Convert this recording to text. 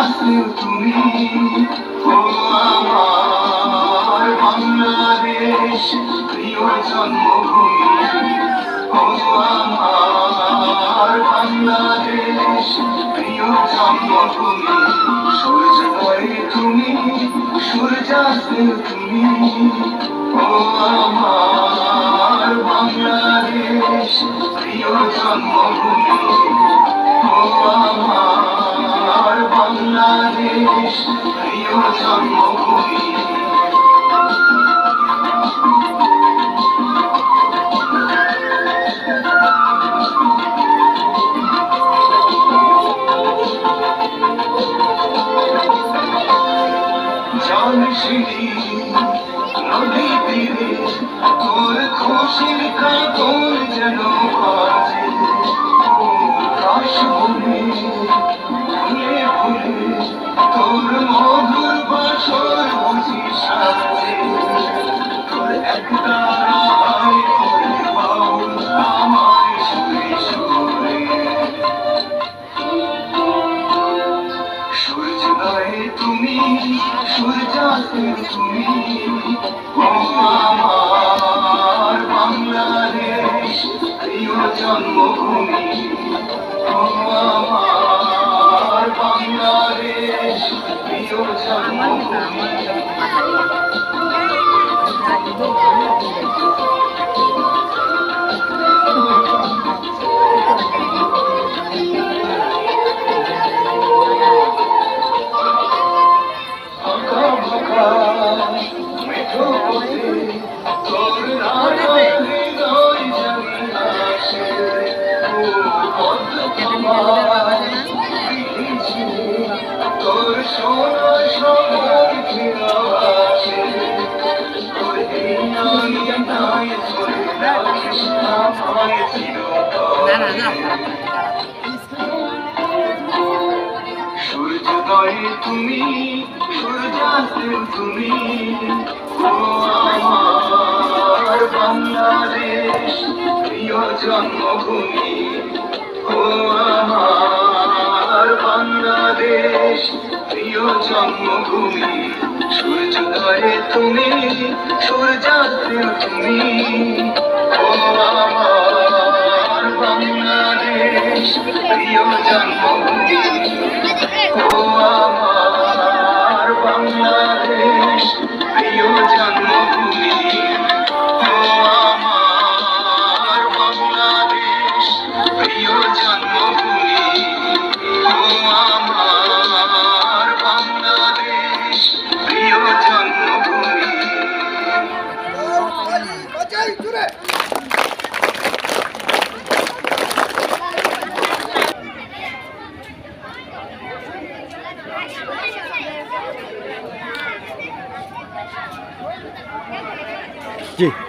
আসলেও তুমি ও আমার বাংলাদেশ প্রিয় জন্মভূমি ও আমার বাংলাদেশ প্রিয় জন্মভূমি সূর্যোদয়ে তুমি সূর্যাস্তেও তুমি ও আমার বাংলাদেশ প্রিয় জন্মভূমি ও আমার বাংলাদেশ প্রিয় জন্মভূমি জানশিনী নদী তীরে তোর খুশির কাতর যেন বাজে কাশ বনে ফুলে ফুলে তোর মধুর বাসর বুঝি সাজে তোর একটা রায় করে বাউল আমায় সুরে সুরে সূর্যোদয়ে তুমি সূর্যাস্তে তুমি ও আমার বাংলাদেশ প্রিয় জন্মভূমি ও আমার বাংলাদেশ প্রিয় জন্মভূমি মেঠো পথে তোর নানা হৃদয় জানি আসে ও তোর সোনা সময় ফিরা আসে তোর এই নাই ধরে রাখিস আমায় চিরকাল সূর্যোদয়ে তুমি সূর্যাস্তে তুমি ও আমার বাংলাদেশ প্রিয় জন্মভূমি ও আমার বাংলাদেশ প্রিয় জন্মভূমি সূর্যোদয়ে তুমি সূর্যাস্তে তুমি ও আমার বাংলাদেশ প্রিয় জন্মভূমি ও আমার বাংলাদেশ প্রিয় জন্মভূমি ও আমার বাংলাদেশ প্রিয় জন্মভূমি ও আমার বাংলাদেশ প্রিয় জন্মভূমি जी।